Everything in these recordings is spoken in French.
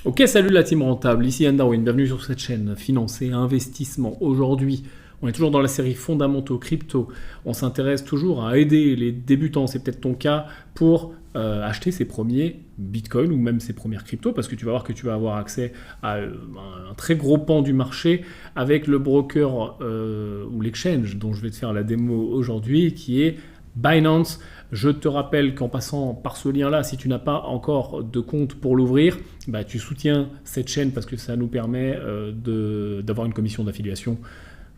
Ok, salut la team rentable, ici Yann Darwin, bienvenue sur cette chaîne Finance et Investissement. Aujourd'hui, on est toujours dans la série Fondamentaux Crypto. On s'intéresse toujours à aider les débutants, c'est peut-être ton cas, pour acheter ses premiers bitcoins ou même ses premières cryptos, parce que tu vas voir que tu vas avoir accès à un très gros pan du marché avec le broker ou l'exchange dont je vais te faire la démo aujourd'hui, qui est Binance. Je te rappelle qu'en passant par ce lien-là, si tu n'as pas encore de compte pour l'ouvrir, bah, tu soutiens cette chaîne parce que ça nous permet d'avoir une commission d'affiliation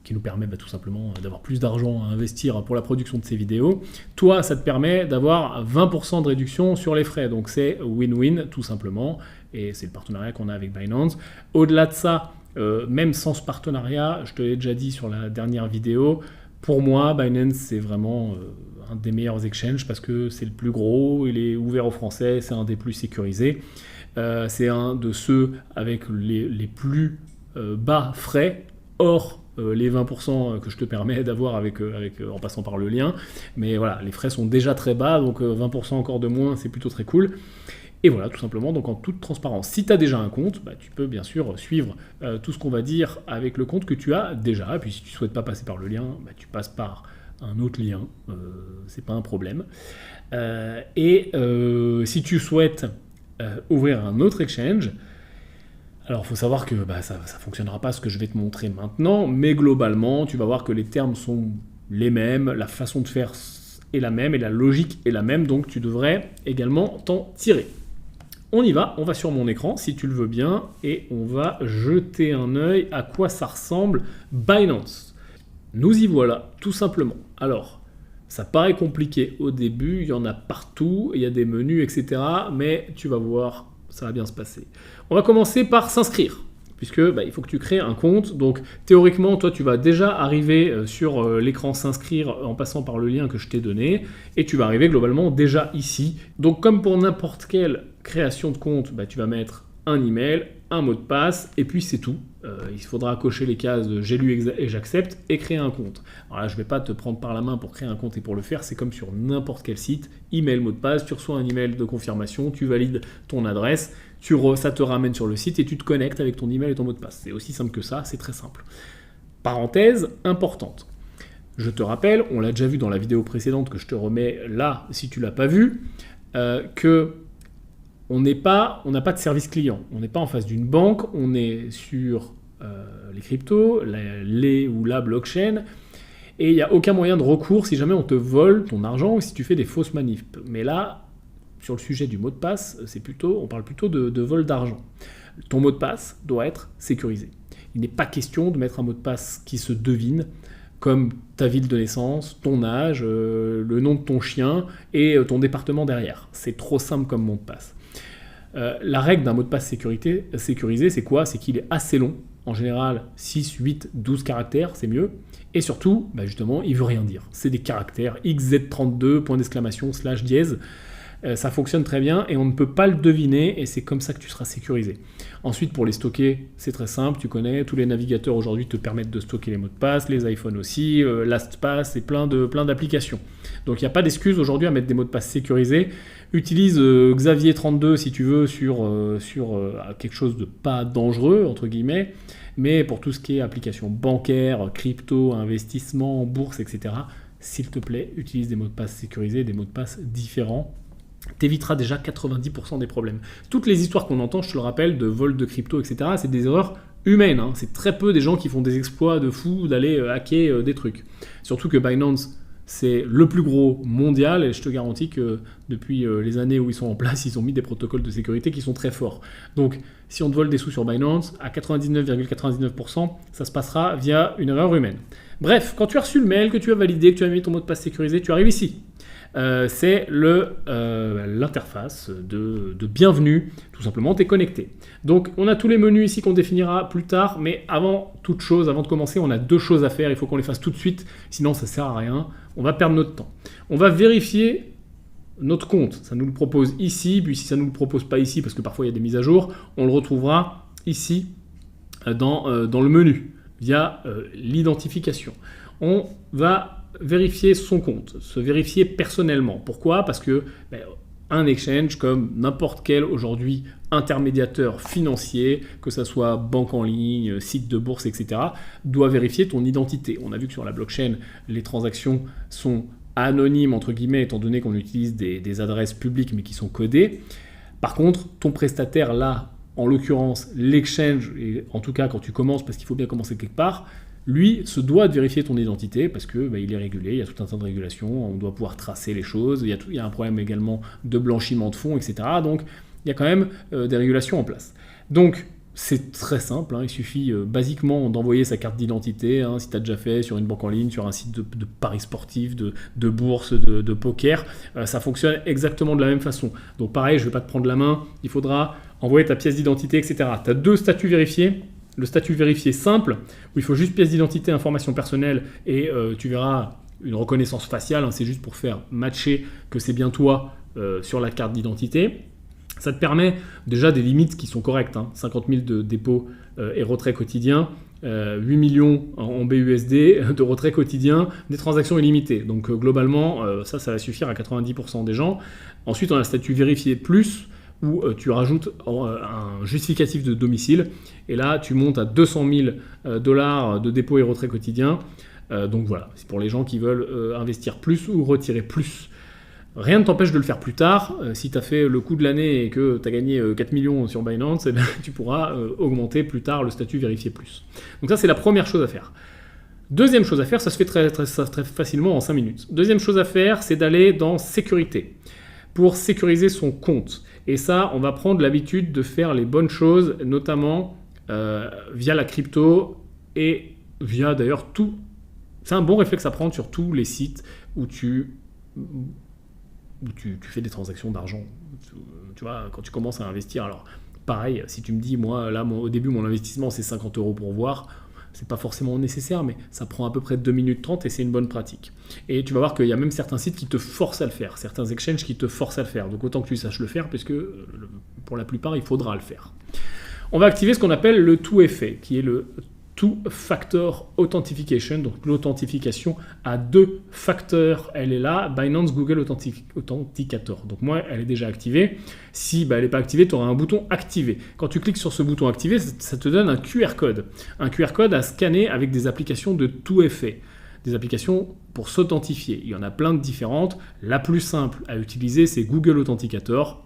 qui nous permet tout simplement d'avoir plus d'argent à investir pour la production de ces vidéos. Toi, ça te permet d'avoir 20% de réduction sur les frais. Donc c'est win-win tout simplement. Et c'est le partenariat qu'on a avec Binance. Au-delà de ça, même sans ce partenariat, je te l'ai déjà dit sur la dernière vidéo, pour moi, Binance, c'est vraiment un des meilleurs exchanges parce que c'est le plus gros, il est ouvert aux Français, c'est un des plus sécurisés. C'est un de ceux avec les plus bas frais, hors les 20% que je te permets d'avoir en passant par le lien. Mais voilà, les frais sont déjà très bas, donc 20% encore de moins, c'est plutôt très cool. Et voilà, tout simplement, donc en toute transparence. Si tu as déjà un compte, tu peux bien sûr suivre tout ce qu'on va dire avec le compte que tu as déjà. Et puis si tu ne souhaites pas passer par le lien, tu passes par un autre lien, c'est pas un problème. Si tu souhaites ouvrir un autre exchange, alors il faut savoir que ça ne fonctionnera pas ce que je vais te montrer maintenant, mais globalement, tu vas voir que les termes sont les mêmes, la façon de faire est la même et la logique est la même, donc tu devrais également t'en tirer. On y va, on va sur mon écran si tu le veux bien et on va jeter un œil à quoi ça ressemble Binance. Nous y voilà, tout simplement. Alors, ça paraît compliqué au début, il y en a partout, il y a des menus, etc. Mais tu vas voir, ça va bien se passer. On va commencer par s'inscrire, puisque il faut que tu crées un compte. Donc théoriquement, toi, tu vas déjà arriver sur l'écran s'inscrire en passant par le lien que je t'ai donné, et tu vas arriver globalement déjà ici. Donc comme pour n'importe quelle création de compte, tu vas mettre un email, un mot de passe, et puis c'est tout. Il faudra cocher les cases de j'ai lu et j'accepte et créer un compte. Alors là, je ne vais pas te prendre par la main pour créer un compte et pour le faire, c'est comme sur n'importe quel site, email, mot de passe, tu reçois un email de confirmation, tu valides ton adresse, ça te ramène sur le site et tu te connectes avec ton email et ton mot de passe. C'est aussi simple que ça, c'est très simple. Parenthèse importante. Je te rappelle, on l'a déjà vu dans la vidéo précédente que je te remets là si tu ne l'as pas vu, que on n'a pas de service client, on n'est pas en face d'une banque, on est sur les cryptos, ou la blockchain, et il n'y a aucun moyen de recours si jamais on te vole ton argent ou si tu fais des fausses manifs. Mais là, sur le sujet du mot de passe, on parle plutôt de vol d'argent. Ton mot de passe doit être sécurisé. Il n'est pas question de mettre un mot de passe qui se devine, comme ta ville de naissance, ton âge, le nom de ton chien et ton département derrière. C'est trop simple comme mot de passe. La règle d'un mot de passe sécurisé, c'est quoi? C'est qu'il est assez long. En général, 6, 8, 12 caractères, c'est mieux. Et surtout, justement, il ne veut rien dire. C'est des caractères XZ32, point d'exclamation, /dièse. Ça fonctionne très bien et on ne peut pas le deviner et c'est comme ça que tu seras sécurisé. Ensuite, pour les stocker, c'est très simple, tu connais, tous les navigateurs aujourd'hui te permettent de stocker les mots de passe, les iPhones aussi, LastPass et plein d'applications. Donc il n'y a pas d'excuse aujourd'hui à mettre des mots de passe sécurisés. Utilise Xavier32 si tu veux sur quelque chose de pas dangereux, entre guillemets, mais pour tout ce qui est applications bancaires, crypto, investissement, bourse, etc., s'il te plaît, utilise des mots de passe sécurisés, des mots de passe différents. T'éviteras déjà 90% des problèmes. Toutes les histoires qu'on entend, je te le rappelle, de vol de crypto, etc., c'est des erreurs humaines. C'est très peu des gens qui font des exploits de fous d'aller hacker des trucs. Surtout que Binance, c'est le plus gros mondial et je te garantis que depuis les années où ils sont en place, ils ont mis des protocoles de sécurité qui sont très forts. Donc, si on te vole des sous sur Binance, à 99,99%, ça se passera via une erreur humaine. Bref, quand tu as reçu le mail, que tu as validé, que tu as mis ton mot de passe sécurisé, tu arrives ici. C'est l'interface de bienvenue, tout simplement, tu es connecté. Donc on a tous les menus ici qu'on définira plus tard, mais avant toute chose, avant de commencer, on a deux choses à faire, il faut qu'on les fasse tout de suite, sinon ça ne sert à rien, on va perdre notre temps. On va vérifier notre compte, ça nous le propose ici, puis si ça ne nous le propose pas ici, parce que parfois il y a des mises à jour, on le retrouvera ici dans le menu, via l'identification. On va vérifier son compte, se vérifier personnellement. Pourquoi? Parce que un exchange, comme n'importe quel aujourd'hui intermédiateur financier, que ce soit banque en ligne, site de bourse, etc., doit vérifier ton identité. On a vu que sur la blockchain, les transactions sont anonymes, entre guillemets, étant donné qu'on utilise des adresses publiques mais qui sont codées. Par contre, ton prestataire, là, en l'occurrence, l'exchange, et en tout cas quand tu commences, parce qu'il faut bien commencer quelque part, lui se doit de vérifier ton identité parce que il est régulé, il y a tout un tas de régulations, on doit pouvoir tracer les choses, il y a un problème également de blanchiment de fonds, etc. Donc, il y a quand même des régulations en place. Donc, c'est très simple, il suffit basiquement d'envoyer sa carte d'identité, si tu as déjà fait sur une banque en ligne, sur un site de paris sportifs, de bourse, de poker, ça fonctionne exactement de la même façon. Donc pareil, je ne vais pas te prendre la main, il faudra envoyer ta pièce d'identité, etc. Tu as 2 statuts vérifiés. Le statut vérifié simple, où il faut juste pièce d'identité, information personnelle, et tu verras une reconnaissance faciale, c'est juste pour faire matcher que c'est bien toi sur la carte d'identité. Ça te permet déjà des limites qui sont correctes, 50 000 de dépôts et retraits quotidiens, 8 millions en BUSD de retraits quotidiens, des transactions illimitées. Donc globalement, ça va suffire à 90% des gens. Ensuite, on a le statut vérifié plus, où tu rajoutes un justificatif de domicile, et là, tu montes à 200 000 $ de dépôts et retraits quotidiens. Donc voilà, c'est pour les gens qui veulent investir plus ou retirer plus. Rien ne t'empêche de le faire plus tard. Si tu as fait le coup de l'année et que tu as gagné 4 millions sur Binance, tu pourras augmenter plus tard le statut vérifié plus. Donc ça, c'est la première chose à faire. Deuxième chose à faire, ça se fait très facilement en 5 minutes. Deuxième chose à faire, c'est d'aller dans sécurité pour sécuriser son compte. Et ça, on va prendre l'habitude de faire les bonnes choses, notamment via la crypto et via d'ailleurs tout. C'est un bon réflexe à prendre sur tous les sites où tu fais des transactions d'argent. Tu vois, quand tu commences à investir, alors pareil, si tu me dis, moi, là, au début, mon investissement, c'est 50 € pour voir, c'est pas forcément nécessaire, mais ça prend à peu près 2 minutes 30 et c'est une bonne pratique. Et tu vas voir qu'il y a même certains sites qui te forcent à le faire, certains exchanges qui te forcent à le faire. Donc autant que tu saches le faire, puisque pour la plupart, il faudra le faire. On va activer ce qu'on appelle le 2FA, qui est le Two-Factor Authentication, donc l'authentification à 2 facteurs. Elle est là, Binance Google Authenticator. Donc moi, elle est déjà activée. Si elle n'est pas activée, tu auras un bouton activer. Quand tu cliques sur ce bouton activer, ça te donne un QR code. Un QR code à scanner avec des applications de 2FA. Des applications pour s'authentifier. Il y en a plein de différentes. La plus simple à utiliser, c'est Google Authenticator.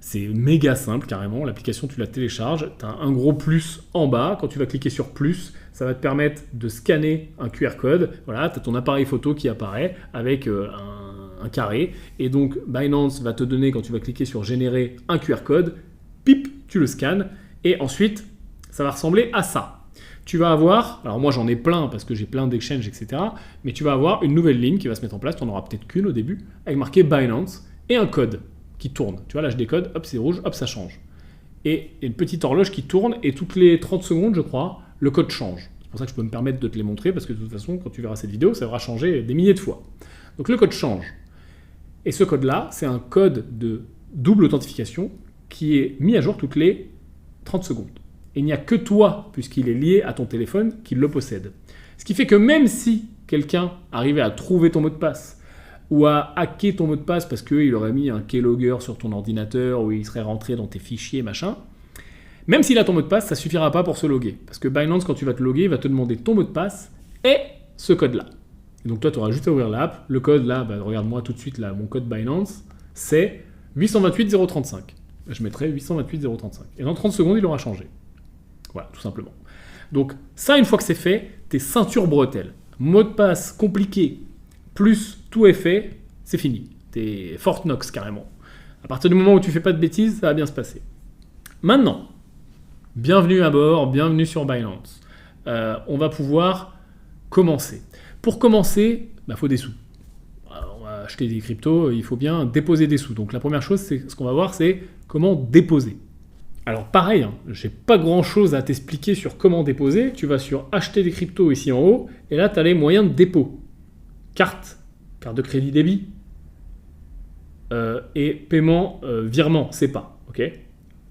C'est méga simple carrément, l'application tu la télécharges, tu as un gros plus en bas, quand tu vas cliquer sur plus, ça va te permettre de scanner un QR code, voilà, tu as ton appareil photo qui apparaît avec un carré, et donc Binance va te donner, quand tu vas cliquer sur générer un QR code, pip, tu le scannes, et ensuite ça va ressembler à ça. Tu vas avoir, alors moi j'en ai plein parce que j'ai plein d'exchanges, etc., mais tu vas avoir une nouvelle ligne qui va se mettre en place, tu n'en auras peut-être qu'une au début, avec marqué Binance, et un code qui tourne. Tu vois, là je décode, hop c'est rouge, hop ça change. Et une petite horloge qui tourne et toutes les 30 secondes, je crois, le code change. C'est pour ça que je peux me permettre de te les montrer parce que de toute façon, quand tu verras cette vidéo, ça aura changé des milliers de fois. Donc le code change. Et ce code-là, c'est un code de double authentification qui est mis à jour toutes les 30 secondes. Et il n'y a que toi, puisqu'il est lié à ton téléphone, qui le possède. Ce qui fait que même si quelqu'un arrivait à trouver ton mot de passe, ou à hacker ton mot de passe parce qu'il aurait mis un keylogger sur ton ordinateur ou il serait rentré dans tes fichiers, machin. Même s'il a ton mot de passe, ça ne suffira pas pour se loguer. Parce que Binance, quand tu vas te loguer, il va te demander ton mot de passe et ce code-là. Et donc toi, tu auras juste à ouvrir l'app. Le code là, regarde-moi tout de suite là, mon code Binance, c'est 828 035. Je mettrai 828 035. Et dans 30 secondes, il aura changé. Voilà, tout simplement. Donc ça, une fois que c'est fait, t'es ceinture bretelle. Mot de passe compliqué, plus tout est fait, c'est fini. T'es Fort Knox carrément. À partir du moment où tu fais pas de bêtises, ça va bien se passer. Maintenant, bienvenue à bord, bienvenue sur Binance. On va pouvoir commencer. Pour commencer, faut des sous. Alors, on va acheter des cryptos, il faut bien déposer des sous. Donc la première chose, ce qu'on va voir, c'est comment déposer. Alors pareil, j'ai pas grand chose à t'expliquer sur comment déposer. Tu vas sur acheter des cryptos ici en haut, et là tu as les moyens de dépôt. Carte de crédit débit et paiement virement, SEPA. Okay.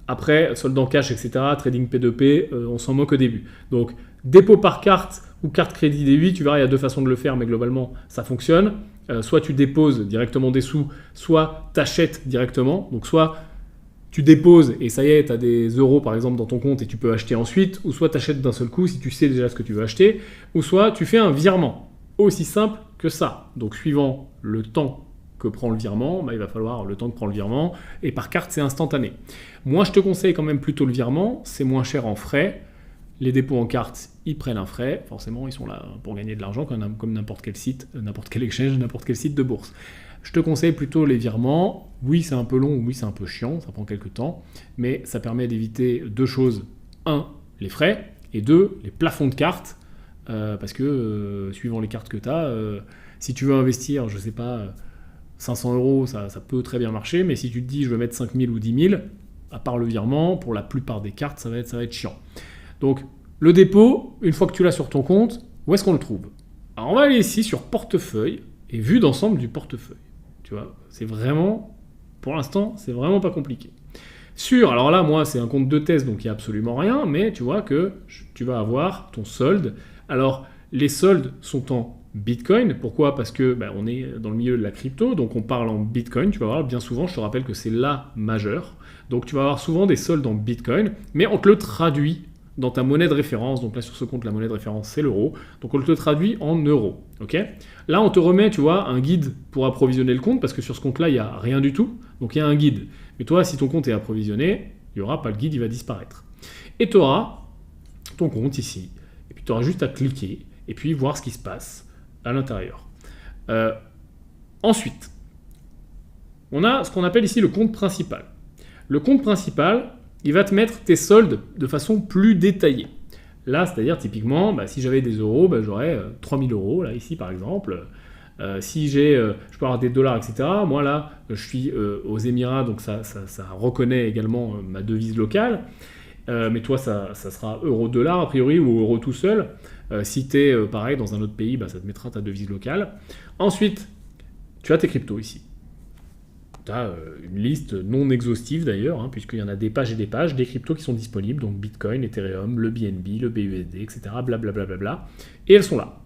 Après, solde en cash, etc., trading P2P, on s'en moque au début. Donc dépôt par carte ou carte crédit débit, tu verras, il y a 2 façons de le faire, mais globalement ça fonctionne. Soit tu déposes directement des sous, soit tu achètes directement. Donc soit tu déposes et ça y est, tu as des euros par exemple dans ton compte et tu peux acheter ensuite, ou soit tu achètes d'un seul coup si tu sais déjà ce que tu veux acheter, ou soit tu fais un virement. Aussi simple que ça. Donc suivant le temps que prend le virement, il va falloir le temps que prend le virement, et par carte c'est instantané. Moi je te conseille quand même plutôt le virement, c'est moins cher en frais. Les dépôts en carte, ils prennent un frais, forcément ils sont là pour gagner de l'argent comme n'importe quel site, n'importe quel exchange, n'importe quel site de bourse. Je te conseille plutôt les virements. Oui, c'est un peu long, oui, c'est un peu chiant, ça prend quelques temps, mais ça permet d'éviter deux choses. Un, les frais, et deux, les plafonds de cartes, parce que suivant les cartes que tu as, si tu veux investir, je sais pas, 500 euros, ça peut très bien marcher, mais si tu te dis je veux mettre 5000 ou 10 000, à part le virement, pour la plupart des cartes, ça va être chiant. Donc, le dépôt, une fois que tu l'as sur ton compte, où est-ce qu'on le trouve? Alors, on va aller ici sur portefeuille et vue d'ensemble du portefeuille. Tu vois, c'est vraiment, pour l'instant, c'est vraiment pas compliqué. Alors là, moi, c'est un compte de test, donc il n'y a absolument rien, mais tu vois que tu vas avoir ton solde. Alors, les soldes sont en Bitcoin. Pourquoi? Parce que on est dans le milieu de la crypto, donc on parle en Bitcoin. Tu vas voir, bien souvent, je te rappelle que c'est la majeure. Donc, tu vas avoir souvent des soldes en Bitcoin, mais on te le traduit dans ta monnaie de référence. Donc là, sur ce compte, la monnaie de référence, c'est l'euro. Donc on te traduit en euros. Ok? Là, on te remet, tu vois, un guide pour approvisionner le compte, parce que sur ce compte-là, il n'y a rien du tout. Donc il y a un guide. Mais toi, si ton compte est approvisionné, il n'y aura pas le guide, il va disparaître. Et tu auras ton compte ici. Et puis tu auras juste à cliquer et puis voir ce qui se passe à l'intérieur. Ensuite, on a ce qu'on appelle ici le compte principal. Le compte principal, il va te mettre tes soldes de façon plus détaillée. Là, c'est-à-dire typiquement, si j'avais des euros, j'aurais 3000 euros, là, ici par exemple. Si je peux avoir des dollars, etc. Moi là, je suis aux Émirats, donc ça reconnaît également ma devise locale. Mais toi, ça sera euro-dollar a priori, ou euro tout seul. Si tu es pareil dans un autre pays, ça te mettra ta devise locale. Ensuite, tu as tes cryptos ici. Tu as une liste non exhaustive d'ailleurs, puisqu'il y en a des pages et des pages, des cryptos qui sont disponibles, donc Bitcoin, Ethereum, le BNB, le BUSD, etc. Blablabla. Et elles sont là.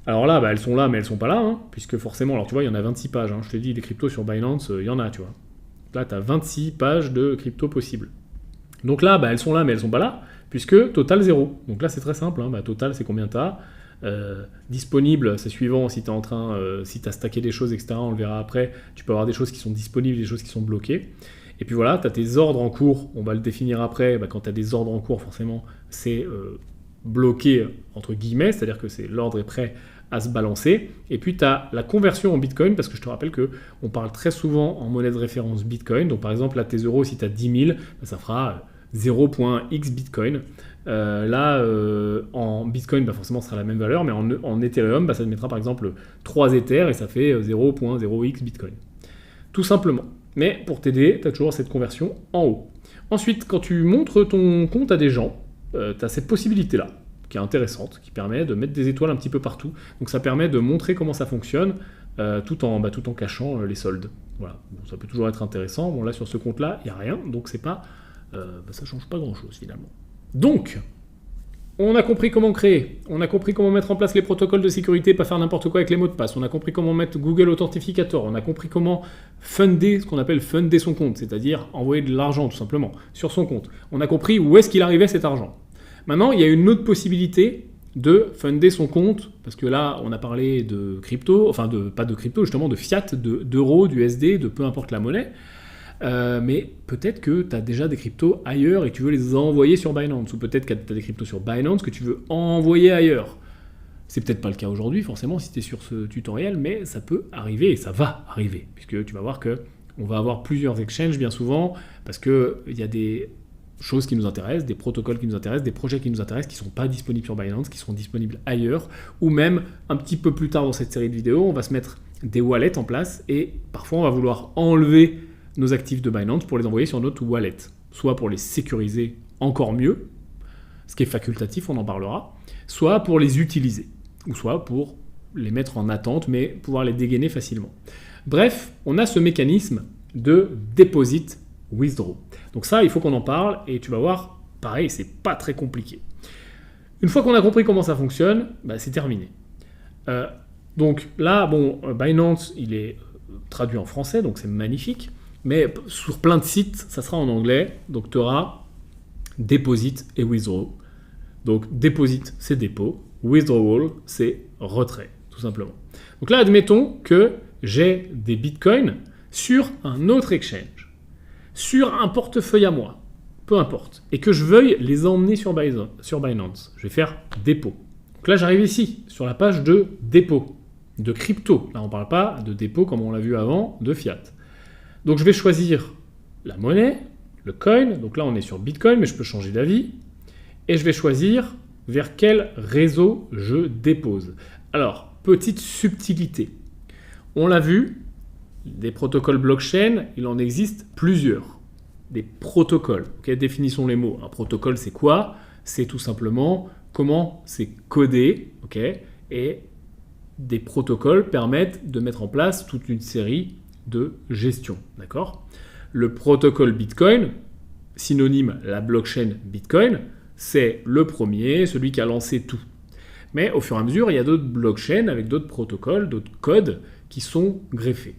Alors là, elles sont là, mais elles sont pas là, puisque forcément, alors tu vois, il y en a 26 pages. Je te dis, des cryptos sur Binance, il y en a, tu vois. Là, tu as 26 pages de cryptos possibles. Donc là, elles sont là, mais elles sont pas là, puisque total 0. Donc là, c'est très simple. Total, c'est combien tu as. Disponible, c'est suivant si tu es en train, si tu as stacké des choses, etc. On le verra après. Tu peux avoir des choses qui sont disponibles, des choses qui sont bloquées. Et puis voilà, tu as tes ordres en cours. On va le définir après. Quand tu as des ordres en cours, forcément, c'est bloqué entre guillemets, c'est-à-dire que l'ordre est prêt à se balancer. Et puis tu as la conversion en Bitcoin, parce que je te rappelle qu'on parle très souvent en monnaie de référence Bitcoin. Donc par exemple, là, tes euros, si tu as 10 000, ça fera 0.x Bitcoin. En Bitcoin, forcément, ce sera la même valeur, mais en Ethereum, ça te mettra par exemple 3 Ethers et ça fait 0.0x Bitcoin. Tout simplement. Mais pour t'aider, tu as toujours cette conversion en haut. Ensuite, quand tu montres ton compte à des gens, tu as cette possibilité-là, qui est intéressante, qui permet de mettre des étoiles un petit peu partout. Donc ça permet de montrer comment ça fonctionne, tout en cachant les soldes. Voilà. Bon, ça peut toujours être intéressant. Bon, là, sur ce compte-là, il n'y a rien, donc c'est pas, ça ne change pas grand-chose, finalement. Donc, on a compris comment créer, on a compris comment mettre en place les protocoles de sécurité, pas faire n'importe quoi avec les mots de passe, on a compris comment mettre Google Authentificator, on a compris comment funder, ce qu'on appelle funder son compte, c'est-à-dire envoyer de l'argent tout simplement sur son compte. On a compris où est-ce qu'il arrivait cet argent. Maintenant, il y a une autre possibilité de funder son compte, parce que là, on a parlé de crypto, pas de crypto, justement de fiat, d'euros, d'USD, de peu importe la monnaie. Mais peut-être que tu as déjà des cryptos ailleurs et que tu veux les envoyer sur Binance, ou peut-être que tu as des cryptos sur Binance que tu veux envoyer ailleurs. C'est peut-être pas le cas aujourd'hui, forcément, si tu es sur ce tutoriel, mais ça peut arriver et ça va arriver, puisque tu vas voir qu'on va avoir plusieurs exchanges bien souvent, parce qu'il y a des choses qui nous intéressent, des protocoles qui nous intéressent, des projets qui nous intéressent, qui ne sont pas disponibles sur Binance, qui sont disponibles ailleurs, ou même un petit peu plus tard dans cette série de vidéos, on va se mettre des wallets en place, et parfois on va vouloir enlever nos actifs de Binance pour les envoyer sur notre wallet, soit pour les sécuriser encore mieux, ce qui est facultatif, on en parlera, soit pour les utiliser, ou soit pour les mettre en attente, mais pouvoir les dégainer facilement. Bref, on a ce mécanisme de deposit withdraw. Donc ça, il faut qu'on en parle, et tu vas voir, pareil, c'est pas très compliqué. Une fois qu'on a compris comment ça fonctionne, c'est terminé. Donc là, Binance, il est traduit en français, donc c'est magnifique. Mais sur plein de sites, ça sera en anglais. Donc tu auras deposit et withdraw. Donc deposit, c'est dépôt. Withdrawal, c'est retrait, tout simplement. Donc là, admettons que j'ai des bitcoins sur un autre exchange, sur un portefeuille à moi, peu importe, et que je veuille les emmener sur Binance. Je vais faire dépôt. Donc là, j'arrive ici, sur la page de dépôt, de crypto. Là, on ne parle pas de dépôt comme on l'a vu avant, de fiat. Donc je vais choisir la monnaie, le coin. Donc là, on est sur Bitcoin, mais je peux changer d'avis. Et je vais choisir vers quel réseau je dépose. Alors, petite subtilité. On l'a vu, des protocoles blockchain, il en existe plusieurs. Des protocoles. Okay, définissons les mots. Un protocole, c'est quoi? C'est tout simplement comment c'est codé. Okay, et des protocoles permettent de mettre en place toute une série de gestion. D'accord? Le protocole Bitcoin, synonyme la blockchain Bitcoin, c'est le premier, celui qui a lancé tout. Mais au fur et à mesure, il y a d'autres blockchains avec d'autres protocoles, d'autres codes qui sont greffés.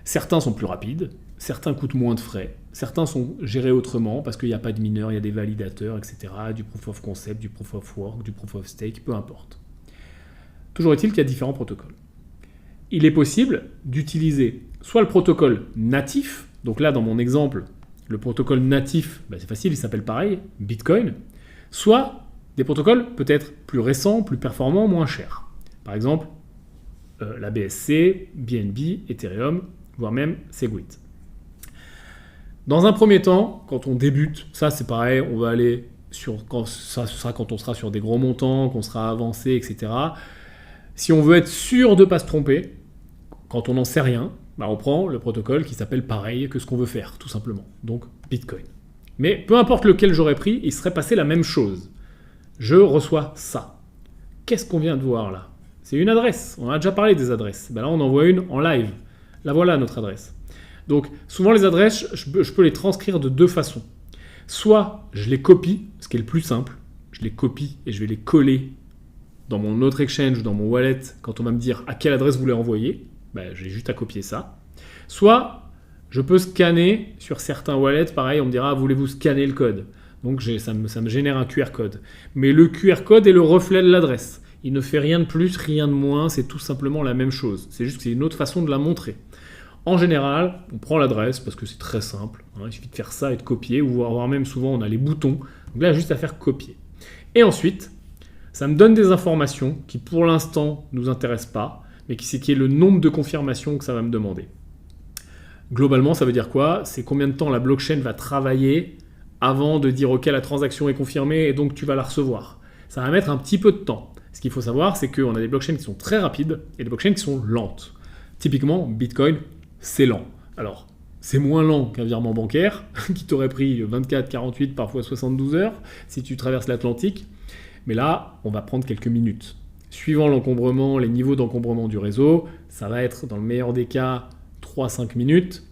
Certains sont plus rapides, certains coûtent moins de frais, certains sont gérés autrement parce qu'il n'y a pas de mineurs, il y a des validateurs, etc., du proof of concept, du proof of work, du proof of stake, peu importe. Toujours est-il qu'il y a différents protocoles. Il est possible d'utiliser soit le protocole natif, donc là dans mon exemple, le protocole natif, c'est facile, il s'appelle pareil, Bitcoin, soit des protocoles peut-être plus récents, plus performants, moins chers. Par exemple, la BSC, BNB, Ethereum, voire même Segwit. Dans un premier temps, quand on débute, ça c'est pareil, on va aller sur, ce sera quand on sera sur des gros montants, qu'on sera avancé, etc. Si on veut être sûr de ne pas se tromper, quand on n'en sait rien, on prend le protocole qui s'appelle pareil que ce qu'on veut faire, tout simplement. Donc Bitcoin. Mais peu importe lequel j'aurais pris, il serait passé la même chose. Je reçois ça. Qu'est-ce qu'on vient de voir là? C'est une adresse. On a déjà parlé des adresses. Là, on en voit une en live. Là, voilà notre adresse. Donc, souvent, les adresses, je peux les transcrire de deux façons. Soit je les copie, ce qui est le plus simple. Je les copie et je vais les coller dans mon autre exchange ou dans mon wallet quand on va me dire à quelle adresse vous voulez envoyer. J'ai juste à copier ça. Soit je peux scanner sur certains wallets, pareil, on me dira voulez-vous scanner le code? Donc ça me génère un QR code. Mais le QR code est le reflet de l'adresse. Il ne fait rien de plus, rien de moins, c'est tout simplement la même chose. C'est juste que c'est une autre façon de la montrer. En général, on prend l'adresse parce que c'est très simple. Il suffit de faire ça et de copier, ou voire même souvent on a les boutons. Donc là, juste à faire copier. Et ensuite, ça me donne des informations qui pour l'instant ne nous intéressent pas, mais qui est le nombre de confirmations que ça va me demander. Globalement, ça veut dire quoi? C'est combien de temps la blockchain va travailler avant de dire « Ok, la transaction est confirmée et donc tu vas la recevoir ». Ça va mettre un petit peu de temps. Ce qu'il faut savoir, c'est qu'on a des blockchains qui sont très rapides et des blockchains qui sont lentes. Typiquement, Bitcoin, c'est lent. Alors, c'est moins lent qu'un virement bancaire qui t'aurait pris 24, 48, parfois 72 heures si tu traverses l'Atlantique. Mais là, on va prendre quelques minutes. Suivant l'encombrement, les niveaux d'encombrement du réseau, ça va être dans le meilleur des cas 3-5 minutes,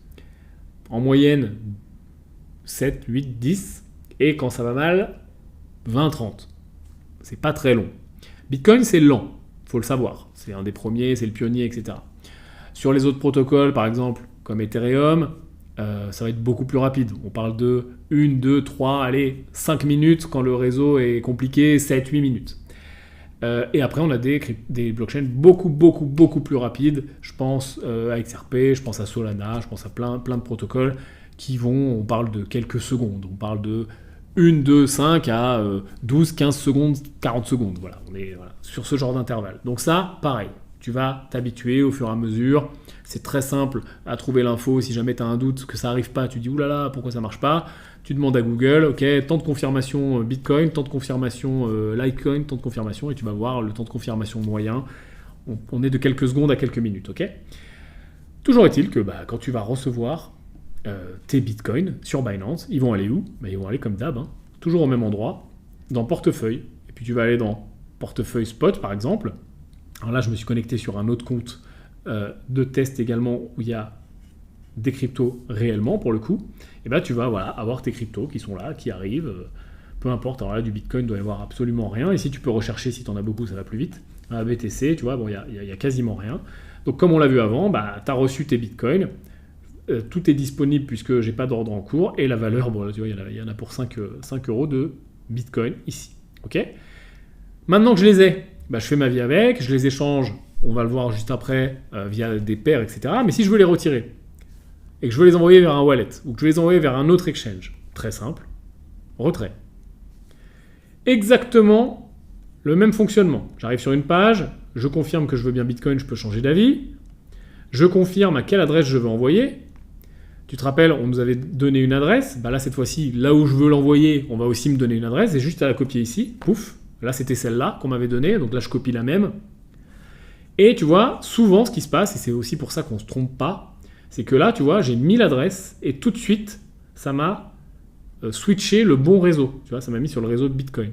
en moyenne 7, 8, 10, et quand ça va mal, 20-30. C'est pas très long. Bitcoin, c'est lent, il faut le savoir. C'est un des premiers, c'est le pionnier, etc. Sur les autres protocoles, par exemple, comme Ethereum, ça va être beaucoup plus rapide. On parle de 1, 2, 3, allez, 5 minutes quand le réseau est compliqué, 7, 8 minutes. Et après, on a des blockchains beaucoup plus rapides. Je pense à XRP, je pense à Solana, je pense à plein de protocoles on parle de quelques secondes. On parle de 1, 2, 5 à 12, 15 secondes, 40 secondes. Voilà, on est sur ce genre d'intervalle. Donc ça, pareil. Tu vas t'habituer au fur et à mesure. C'est très simple à trouver l'info. Si jamais tu as un doute que ça n'arrive pas, tu dis « Oulala, pourquoi ça ne marche pas ?» Tu demandes à Google, ok, temps de confirmation Bitcoin, temps de confirmation Litecoin, temps de confirmation, et tu vas voir le temps de confirmation moyen. On est de quelques secondes à quelques minutes, ok? Toujours est-il que quand tu vas recevoir tes Bitcoins sur Binance, ils vont aller où? Ils vont aller comme d'hab, toujours au même endroit, dans portefeuille. Et puis tu vas aller dans portefeuille spot, par exemple. Alors là, je me suis connecté sur un autre compte de test également où il y a des cryptos réellement pour le coup. Et tu vas avoir tes cryptos qui sont là, qui arrivent, peu importe. Alors là, du Bitcoin, il doit y avoir absolument rien. Ici, tu peux rechercher si tu en as beaucoup, ça va plus vite. Un BTC, tu vois, il y a quasiment rien. Donc comme on l'a vu avant, tu as reçu tes Bitcoins. tout est disponible puisque j'ai pas d'ordre en cours, et la valeur, bon, là, tu vois, il y en a pour 5 euros de Bitcoin ici. Ok. Maintenant que je les ai, bah, je fais ma vie avec, je les échange, on va le voir juste après, via des paires, etc. Mais si je veux les retirer, et que je veux les envoyer vers un wallet, ou que je veux les envoyer vers un autre exchange, très simple, retrait. Exactement le même fonctionnement. J'arrive sur une page, je confirme que je veux bien Bitcoin, je peux changer d'avis, je confirme à quelle adresse je veux envoyer. Tu te rappelles, on nous avait donné une adresse, bah là cette fois-ci, là où je veux l'envoyer, on va aussi me donner une adresse, et juste à la copier ici, pouf, là c'était celle-là qu'on m'avait donnée, donc là je copie la même. Et tu vois, souvent ce qui se passe, et c'est aussi pour ça qu'on ne se trompe pas, c'est que là, tu vois, j'ai mis l'adresse, et tout de suite, ça m'a switché le bon réseau, tu vois, ça m'a mis sur le réseau de Bitcoin.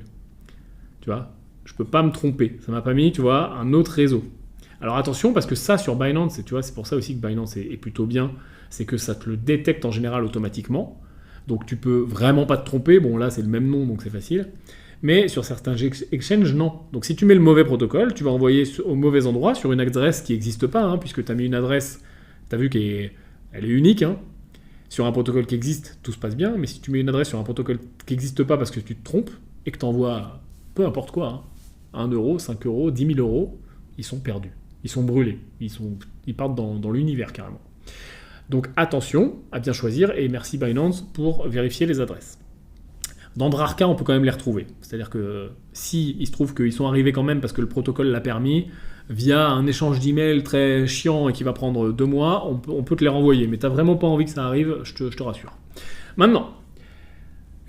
Tu vois, je peux pas me tromper, ça m'a pas mis, tu vois, un autre réseau. Alors attention, parce que ça sur Binance, tu vois, c'est pour ça aussi que Binance est plutôt bien, c'est que ça te le détecte en général automatiquement. Donc tu peux vraiment pas te tromper. Bon, là, c'est le même nom, donc c'est facile. Mais sur certains exchanges, non. Donc si tu mets le mauvais protocole, tu vas envoyer au mauvais endroit sur une adresse qui n'existe pas, hein, puisque tu as mis une adresse, tu as vu qu'elle est unique. Hein. Sur un protocole qui existe, tout se passe bien. Mais si tu mets une adresse sur un protocole qui n'existe pas parce que tu te trompes et que tu envoies peu importe quoi, hein, 1 euro, 5 euros, 10 000 euros, ils sont perdus. Ils sont brûlés. Ils partent dans l'univers carrément. Donc attention à bien choisir, et merci Binance pour vérifier les adresses. Dans Drarka, on peut quand même les retrouver. C'est-à-dire que si il se trouve qu'ils sont arrivés quand même parce que le protocole l'a permis, via un échange d'emails très chiant et qui va prendre 2 mois, on peut te les renvoyer. Mais tu n'as vraiment pas envie que ça arrive, je te rassure. Maintenant,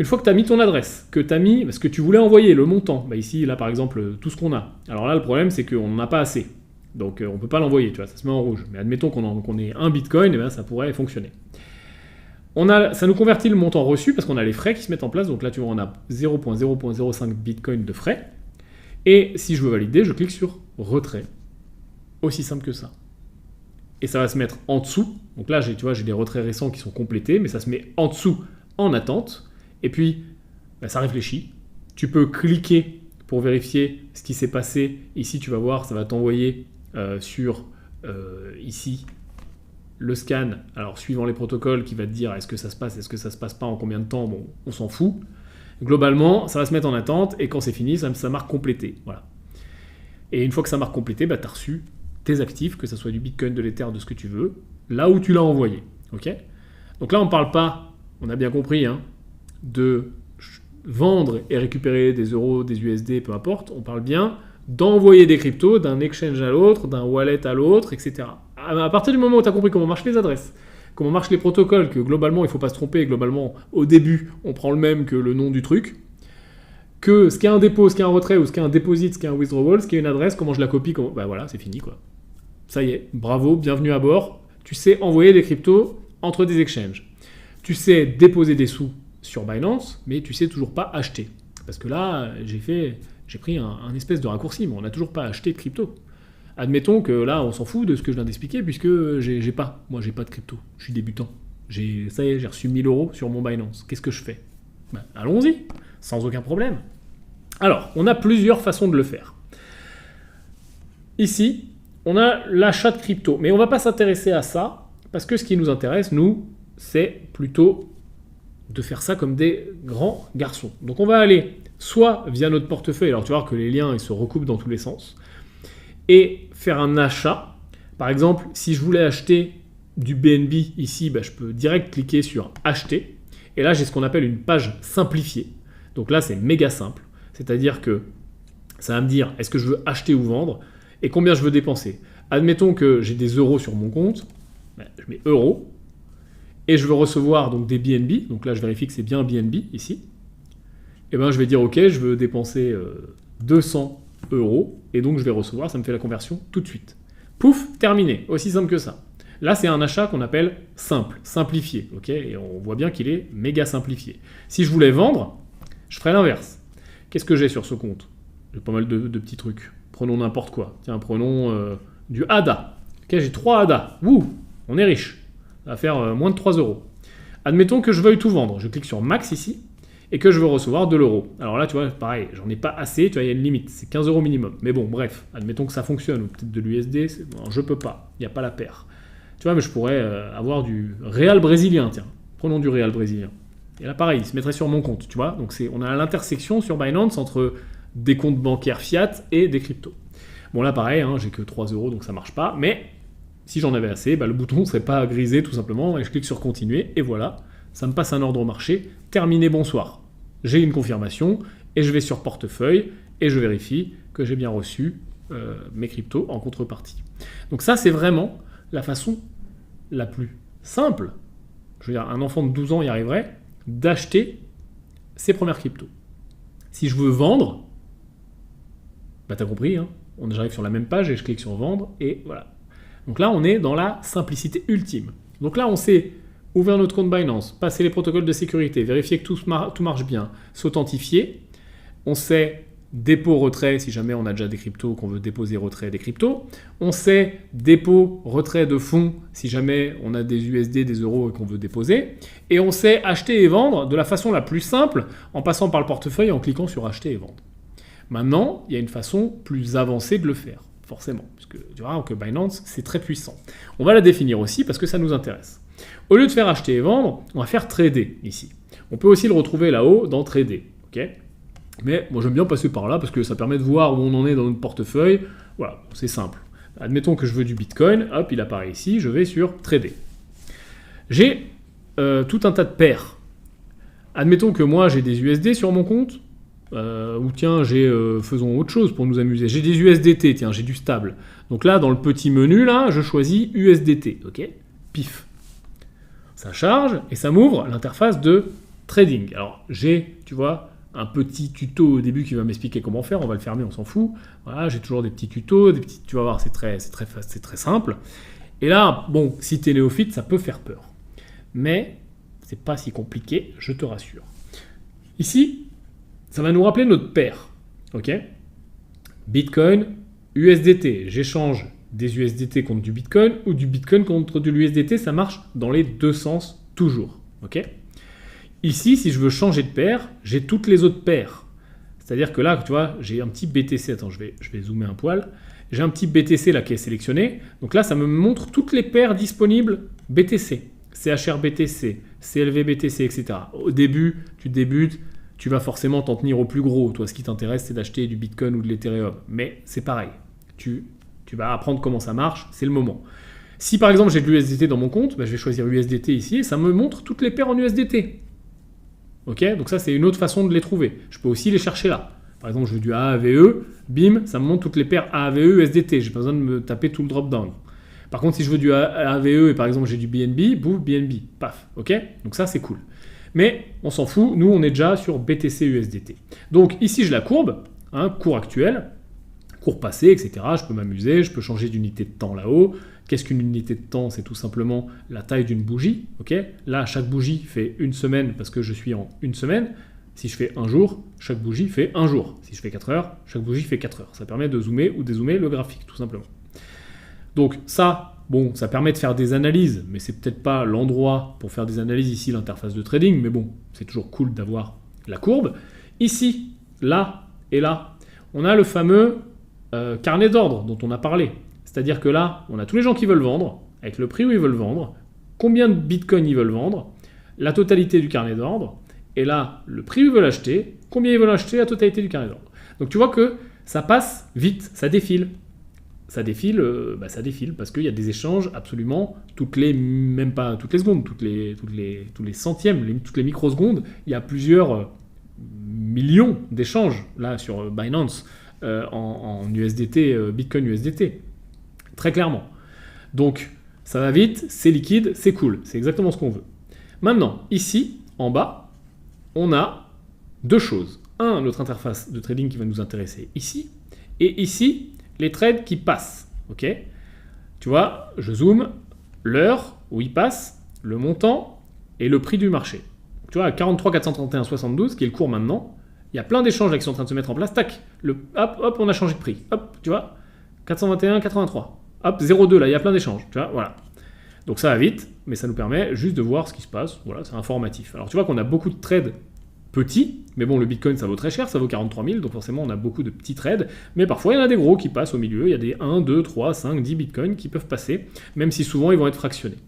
une fois que tu as mis ton adresse, que tu as mis ce que tu voulais envoyer, le montant, bah ici, là par exemple, tout ce qu'on a. Alors là, le problème, c'est qu'on n'en a pas assez. Donc on ne peut pas l'envoyer, tu vois, ça se met en rouge. Mais admettons qu'on ait un Bitcoin, et bien, ça pourrait fonctionner. Ça nous convertit le montant reçu parce qu'on a les frais qui se mettent en place. Donc là, tu vois, on a 0.0.05 Bitcoin de frais. Et si je veux valider, je clique sur retrait. Aussi simple que ça. Et ça va se mettre en dessous. Donc là, tu vois, j'ai des retraits récents qui sont complétés, mais ça se met en dessous en attente. Et puis, ça réfléchit. Tu peux cliquer pour vérifier ce qui s'est passé. Ici, tu vas voir, ça va t'envoyer sur ici le scan. Alors, suivant les protocoles, qui va te dire est-ce que ça se passe pas, en combien de temps, bon, on s'en fout. Globalement, ça va se mettre en attente et quand c'est fini, ça marque complété. Voilà. Et une fois que ça marque complété, tu as reçu tes actifs, que ce soit du Bitcoin, de l'Ether, de ce que tu veux, là où tu l'as envoyé. Okay. Donc là, on ne parle pas, on a bien compris, hein, de vendre et récupérer des euros, des USD, peu importe. On parle bien d'envoyer des cryptos d'un exchange à l'autre, d'un wallet à l'autre, etc. À partir du moment où tu as compris comment marchent les adresses, comment marchent les protocoles, que globalement, il ne faut pas se tromper, globalement, au début, on prend le même que le nom du truc, que ce qui est un dépôt, ce qui est un retrait, ou ce qui est un deposit, ce qui est un withdrawal, ce qui est une adresse, comment je la copie, bah voilà, c'est fini, quoi. Ça y est, bravo, bienvenue à bord. Tu sais envoyer des cryptos entre des exchanges. Tu sais déposer des sous sur Binance, mais tu sais toujours pas acheter. Parce que là, j'ai pris un espèce de raccourci, mais on n'a toujours pas acheté de crypto. Admettons que là, on s'en fout de ce que je viens d'expliquer, puisque j'ai pas de crypto. Je suis débutant. Ça y est, j'ai reçu 1000 euros sur mon Binance. Qu'est-ce que je fais ? Allons-y, sans aucun problème. Alors, on a plusieurs façons de le faire. Ici, on a l'achat de crypto. Mais on ne va pas s'intéresser à ça, parce que ce qui nous intéresse, nous, c'est plutôt de faire ça comme des grands garçons. Donc on va aller soit via notre portefeuille, alors tu vas voir que les liens ils se recoupent dans tous les sens, et faire un achat. Par exemple, si je voulais acheter du BNB ici, je peux direct cliquer sur acheter, et là j'ai ce qu'on appelle une page simplifiée. Donc là c'est méga simple, c'est-à-dire que ça va me dire est-ce que je veux acheter ou vendre, et combien je veux dépenser. Admettons que j'ai des euros sur mon compte, je mets euros, et je veux recevoir donc des BNB, donc là je vérifie que c'est bien BNB ici, et je vais dire ok, je veux dépenser 200 euros, et donc je vais recevoir, ça me fait la conversion tout de suite. Pouf, terminé, aussi simple que ça. Là c'est un achat qu'on appelle simple, simplifié, ok, et on voit bien qu'il est méga simplifié. Si je voulais vendre, je ferais l'inverse. Qu'est-ce que j'ai sur ce compte ? J'ai pas mal de petits trucs. Prenons n'importe quoi. Tiens, prenons du ADA. Ok, j'ai 3 ADA. Wouh, on est riche. Ça va faire moins de 3 euros. Admettons que je veuille tout vendre. Je clique sur Max ici et que je veux recevoir de l'euro. Alors là, tu vois, pareil, j'en ai pas assez. Tu vois, il y a une limite. C'est 15 euros minimum. Mais bon, bref, admettons que ça fonctionne. Ou peut-être de l'USD. Je peux pas. Il n'y a pas la paire. Tu Tu vois, mais je pourrais avoir du réal brésilien, tiens. Prenons du réal brésilien. Et là, pareil, il se mettrait sur mon compte, tu vois. Donc, on a l'intersection sur Binance entre des comptes bancaires fiat et des cryptos. Bon, là, pareil, hein, j'ai que 3 €, donc ça marche pas. Mais si j'en avais assez, le bouton ne serait pas grisé, tout simplement. Et je clique sur continuer, et voilà. Ça me passe un ordre au marché. Terminé, bonsoir. J'ai une confirmation, et je vais sur portefeuille, et je vérifie que j'ai bien reçu mes cryptos en contrepartie. Donc ça, c'est vraiment la façon la plus simple, je veux dire, un enfant de 12 ans y arriverait, d'acheter ses premières cryptos. Si je veux vendre, t'as compris, hein, j'arrive sur la même page et je clique sur vendre, et voilà. Donc là, on est dans la simplicité ultime. Donc là, on sait ouvrir notre compte Binance, passer les protocoles de sécurité, vérifier que tout marche bien, s'authentifier. On sait dépôt-retrait si jamais on a déjà des cryptos, qu'on veut déposer retrait des cryptos. On sait dépôt-retrait de fonds si jamais on a des USD, des euros et qu'on veut déposer. Et on sait acheter et vendre de la façon la plus simple en passant par le portefeuille et en cliquant sur acheter et vendre. Maintenant, il y a une façon plus avancée de le faire, forcément, parce que tu vois que Binance, c'est très puissant. On va la définir aussi parce que ça nous intéresse. Au lieu de faire acheter et vendre, on va faire trader ici. On peut aussi le retrouver là-haut dans trader, ok ? Mais moi j'aime bien passer par là parce que ça permet de voir où on en est dans notre portefeuille. Voilà, c'est simple. Admettons que je veux du Bitcoin, hop, il apparaît ici, je vais sur trader. J'ai tout un tas de paires. Admettons que moi j'ai des USD sur mon compte, ou tiens, faisons autre chose pour nous amuser. J'ai des USDT, tiens, j'ai du stable. Donc là, dans le petit menu, là, je choisis USDT, ok ? Pif. Ça charge et ça m'ouvre l'interface de trading. Alors j'ai, tu vois, un petit tuto au début qui va m'expliquer comment faire, on va le fermer, on s'en fout. Voilà, j'ai toujours des petits tutos, tu vas voir, c'est très simple. Et là, bon, si t'es néophyte, ça peut faire peur. Mais c'est pas si compliqué, je te rassure. Ici, ça va nous rappeler notre paire, ok ? Bitcoin, USDT, j'échange des USDT contre du Bitcoin ou du Bitcoin contre de l'USDT, ça marche dans les deux sens toujours, ok ? Ici, si je veux changer de paire, j'ai toutes les autres paires. C'est-à-dire que là, tu vois, j'ai un petit BTC. Attends, je vais zoomer un poil. J'ai un petit BTC là qui est sélectionné. Donc là, ça me montre toutes les paires disponibles BTC. CHR BTC, CLV BTC, etc. Au début, tu débutes, tu vas forcément t'en tenir au plus gros. Toi, ce qui t'intéresse, c'est d'acheter du Bitcoin ou de l'Ethereum. Mais c'est pareil. Tu vas apprendre comment ça marche, c'est le moment. Si par exemple, j'ai de l'USDT dans mon compte, je vais choisir USDT ici et ça me montre toutes les paires en USDT. Ok, donc ça c'est une autre façon de les trouver. Je peux aussi les chercher là. Par exemple, je veux du AAVE, bim, ça me montre toutes les paires AAVE, USDT. J'ai pas besoin de me taper tout le drop-down. Par contre, si je veux du AAVE et par exemple j'ai du BNB, bouf, BNB, paf. Ok, donc ça c'est cool. Mais on s'en fout, nous on est déjà sur BTC USDT. Donc ici je la courbe, hein, cours actuel, cours passé, etc. Je peux m'amuser, je peux changer d'unité de temps là-haut. Qu'est-ce qu'une unité de temps ? C'est tout simplement la taille d'une bougie. Okay, là, chaque bougie fait une semaine parce que je suis en une semaine. Si je fais un jour, chaque bougie fait un jour. Si je fais 4 heures, chaque bougie fait 4 heures. Ça permet de zoomer ou dézoomer le graphique, tout simplement. Donc ça, bon, ça permet de faire des analyses, mais c'est peut-être pas l'endroit pour faire des analyses ici, l'interface de trading, mais bon, c'est toujours cool d'avoir la courbe. Ici, là et là, on a le fameux carnet d'ordre dont on a parlé. C'est-à-dire que là, on a tous les gens qui veulent vendre, avec le prix où ils veulent vendre, combien de Bitcoin ils veulent vendre, la totalité du carnet d'ordre, et là, le prix où ils veulent acheter, combien ils veulent acheter, la totalité du carnet d'ordre. Donc tu vois que ça passe vite, ça défile. Ça défile parce qu'il y a des échanges absolument même pas toutes les secondes, tous les centièmes, toutes les microsecondes, il y a plusieurs millions d'échanges là sur Binance en USDT, Bitcoin USDT. Très clairement. Donc, ça va vite, c'est liquide, c'est cool. C'est exactement ce qu'on veut. Maintenant, ici, en bas, on a deux choses. Un, notre interface de trading qui va nous intéresser ici. Et ici, les trades qui passent. Ok ? Tu vois, je zoome, l'heure où il passe, le montant et le prix du marché. Donc, tu vois, à 43 431 72, qui est le cours maintenant, il y a plein d'échanges là qui sont en train de se mettre en place. Tac, hop, on a changé de prix. Hop, tu vois, 421 83. Hop, 0,2 là, il y a plein d'échanges, tu vois, voilà. Donc ça va vite, mais ça nous permet juste de voir ce qui se passe, voilà, c'est informatif. Alors tu vois qu'on a beaucoup de trades petits, mais bon, le Bitcoin, ça vaut très cher, ça vaut 43 000, donc forcément, on a beaucoup de petits trades, mais parfois, il y en a des gros qui passent au milieu, il y a des 1, 2, 3, 5, 10 Bitcoins qui peuvent passer, même si souvent, ils vont être fractionnés.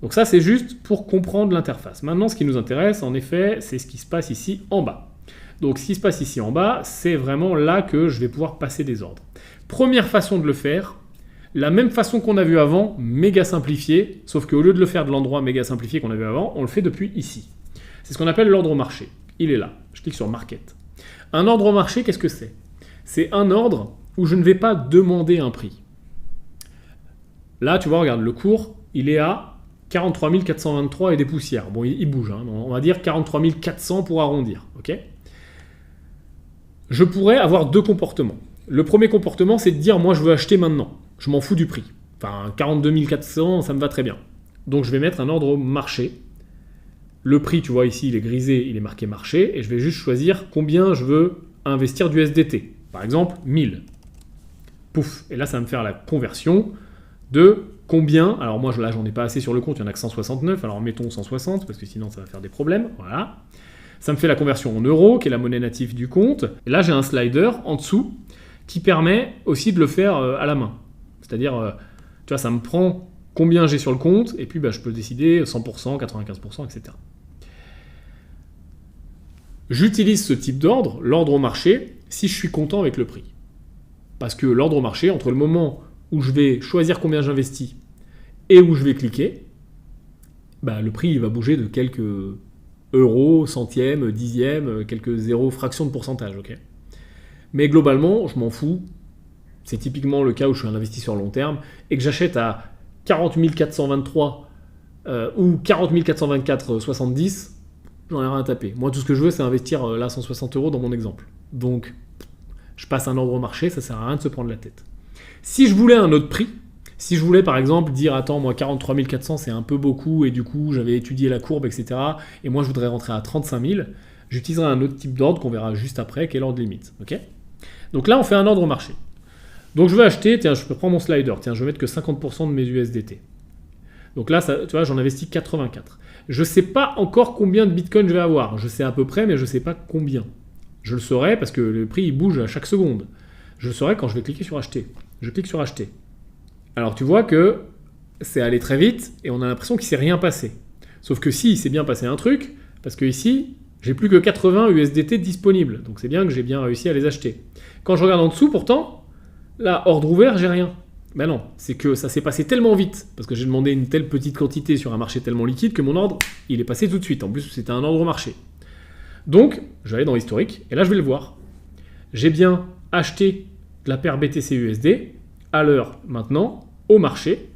Donc ça, c'est juste pour comprendre l'interface. Maintenant, ce qui nous intéresse, en effet, c'est ce qui se passe ici en bas. Donc, ce qui se passe ici en bas, c'est vraiment là que je vais pouvoir passer des ordres. Première façon de le faire, la même façon qu'on a vu avant, méga simplifiée, sauf qu'au lieu de le faire de l'endroit méga simplifié qu'on a vu avant, on le fait depuis ici. C'est ce qu'on appelle l'ordre au marché. Il est là. Je clique sur Market. Un ordre au marché, qu'est-ce que c'est? C'est un ordre où je ne vais pas demander un prix. Là, tu vois, regarde, le cours, il est à 43 423 et des poussières. Bon, il bouge, hein, on va dire 43 400 pour arrondir. Ok ? Je pourrais avoir deux comportements. Le premier comportement, c'est de dire, moi, je veux acheter maintenant. Je m'en fous du prix. Enfin, 42 400, ça me va très bien. Donc, je vais mettre un ordre au marché. Le prix, tu vois, ici, il est grisé, il est marqué marché. Et je vais juste choisir combien je veux investir du SDT. Par exemple, 1000. Pouf. Et là, ça va me faire la conversion de combien. Alors, moi, là, j'en ai pas assez sur le compte. Il y en a que 169. Alors, mettons 160, parce que sinon, ça va faire des problèmes. Voilà. Ça me fait la conversion en euros, qui est la monnaie native du compte. Et là, j'ai un slider en dessous qui permet aussi de le faire à la main. C'est-à-dire, tu vois, ça me prend combien j'ai sur le compte, et puis je peux décider 100%, 95%, etc. J'utilise ce type d'ordre, l'ordre au marché, si je suis content avec le prix. Parce que l'ordre au marché, entre le moment où je vais choisir combien j'investis et où je vais cliquer, le prix il va bouger de quelques euros, centièmes, dixièmes, quelques zéros, fractions de pourcentage. Okay, mais globalement, je m'en fous. C'est typiquement le cas où je suis un investisseur long terme et que j'achète à 40 423 ou 40 424,70, j'en ai rien à taper. Moi, tout ce que je veux, c'est investir là 160 euros dans mon exemple. Donc, je passe un ordre au marché, ça sert à rien de se prendre la tête. Si je voulais un autre prix, si je voulais par exemple dire, attends, moi 43 400 c'est un peu beaucoup et du coup j'avais étudié la courbe, etc. Et moi je voudrais rentrer à 35 000, j'utiliserai un autre type d'ordre qu'on verra juste après, qui est l'ordre limite. Okay, donc là, on fait un ordre au marché. Donc je veux acheter, tiens, je peux prendre mon slider, tiens, je vais mettre que 50% de mes USDT. Donc là, ça, tu vois, j'en investis 84. Je ne sais pas encore combien de Bitcoin je vais avoir. Je sais à peu près, mais je ne sais pas combien. Je le saurai parce que le prix, il bouge à chaque seconde. Je le saurai quand je vais cliquer sur acheter. Je clique sur acheter. Alors tu vois que c'est allé très vite et on a l'impression qu'il ne s'est rien passé. Sauf que si, il s'est bien passé un truc, parce que ici, j'ai plus que 80 USDT disponibles. Donc c'est bien que j'ai bien réussi à les acheter. Quand je regarde en dessous, pourtant, là, ordre ouvert, j'ai rien. Ben non, c'est que ça s'est passé tellement vite, parce que j'ai demandé une telle petite quantité sur un marché tellement liquide que mon ordre, il est passé tout de suite. En plus, c'était un ordre au marché. Donc, je vais aller dans l'historique, et là, je vais le voir. J'ai bien acheté de la paire BTC-USD à l'heure maintenant, au marché,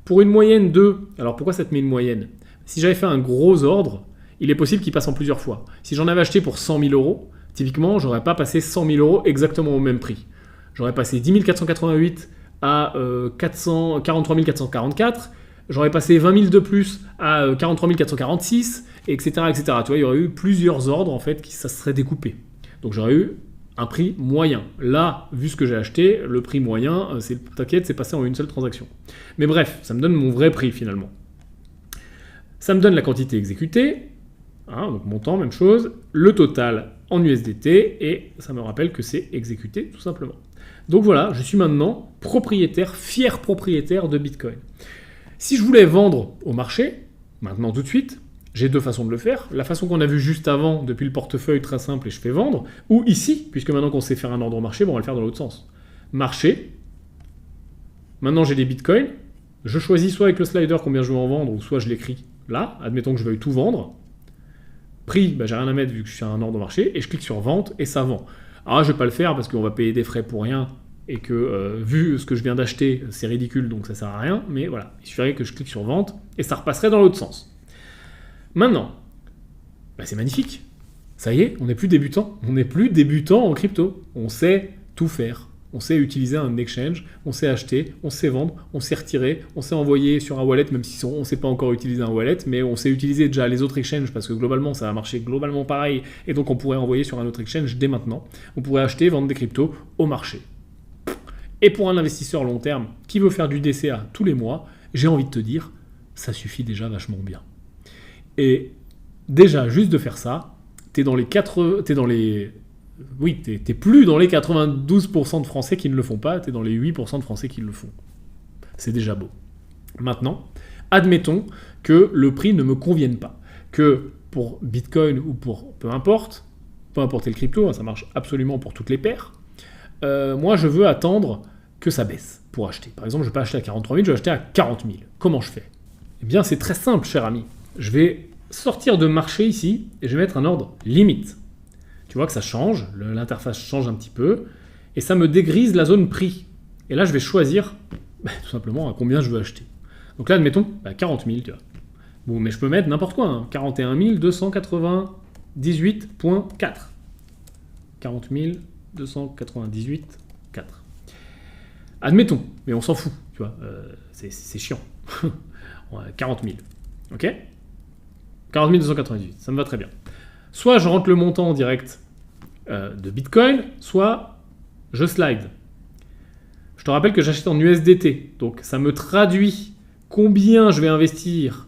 pour une moyenne de... Alors, pourquoi ça te met une moyenne? Si j'avais fait un gros ordre, il est possible qu'il passe en plusieurs fois. Si j'en avais acheté pour 100 000 euros, typiquement, j'aurais pas passé 100 000 euros exactement au même prix. J'aurais passé 10 488 à 43 444, j'aurais passé 20 000 de plus à 43 446, etc., etc. Tu vois, il y aurait eu plusieurs ordres en fait qui ça se serait découpé. Donc j'aurais eu un prix moyen. Là, vu ce que j'ai acheté, le prix moyen, t'inquiète, c'est passé en une seule transaction. Mais bref, ça me donne mon vrai prix finalement. Ça me donne la quantité exécutée, hein, donc montant, même chose, le total en USDT, et ça me rappelle que c'est exécuté tout simplement. Donc voilà, je suis maintenant propriétaire, fier propriétaire de Bitcoin. Si je voulais vendre au marché, maintenant tout de suite, j'ai deux façons de le faire. La façon qu'on a vue juste avant, depuis le portefeuille très simple et je fais vendre, ou ici, puisque maintenant qu'on sait faire un ordre au marché, on va le faire dans l'autre sens. Marché, maintenant j'ai des Bitcoins, je choisis soit avec le slider combien je veux en vendre, ou soit je l'écris là, admettons que je veuille tout vendre. Prix, j'ai rien à mettre vu que je suis à un ordre au marché, et je clique sur vente et ça vend. Alors je ne vais pas le faire parce qu'on va payer des frais pour rien et que vu ce que je viens d'acheter, c'est ridicule donc ça ne sert à rien. Mais voilà, il suffirait que je clique sur vente et ça repasserait dans l'autre sens. Maintenant, c'est magnifique. Ça y est, on n'est plus débutant. On n'est plus débutant en crypto. On sait tout faire. On sait utiliser un exchange, on sait acheter, on sait vendre, on sait retirer, on sait envoyer sur un wallet, même si on ne sait pas encore utiliser un wallet, mais on sait utiliser déjà les autres exchanges parce que globalement ça va marcher globalement pareil et donc on pourrait envoyer sur un autre exchange dès maintenant. On pourrait acheter, vendre des cryptos au marché. Et pour un investisseur long terme qui veut faire du DCA tous les mois, j'ai envie de te dire, ça suffit déjà vachement bien. Et déjà, juste de faire ça, t'es dans les 4... T'es dans les... Oui, t'es plus dans les 92% de Français qui ne le font pas, t'es dans les 8% de Français qui le font. C'est déjà beau. Maintenant, admettons que le prix ne me convienne pas. Que pour Bitcoin ou pour peu importe le crypto, hein, ça marche absolument pour toutes les paires, moi je veux attendre que ça baisse pour acheter. Par exemple, je ne vais pas acheter à 43 000, je vais acheter à 40 000. Comment je fais? Eh bien, c'est très simple, cher ami. Je vais sortir de marché ici et je vais mettre un ordre limite. Tu vois que ça change, l'interface change un petit peu, et ça me dégrise la zone prix. Et là, je vais choisir tout simplement à combien je veux acheter. Donc là, admettons, 40 000, tu vois. Bon, mais je peux mettre n'importe quoi, hein. 41 298,4. 40 298,4. Admettons, mais on s'en fout, tu vois, c'est chiant. 40 000, ok? 40 298, ça me va très bien. Soit je rentre le montant en direct de Bitcoin, soit je slide. Je te rappelle que j'achète en USDT, donc ça me traduit combien je vais investir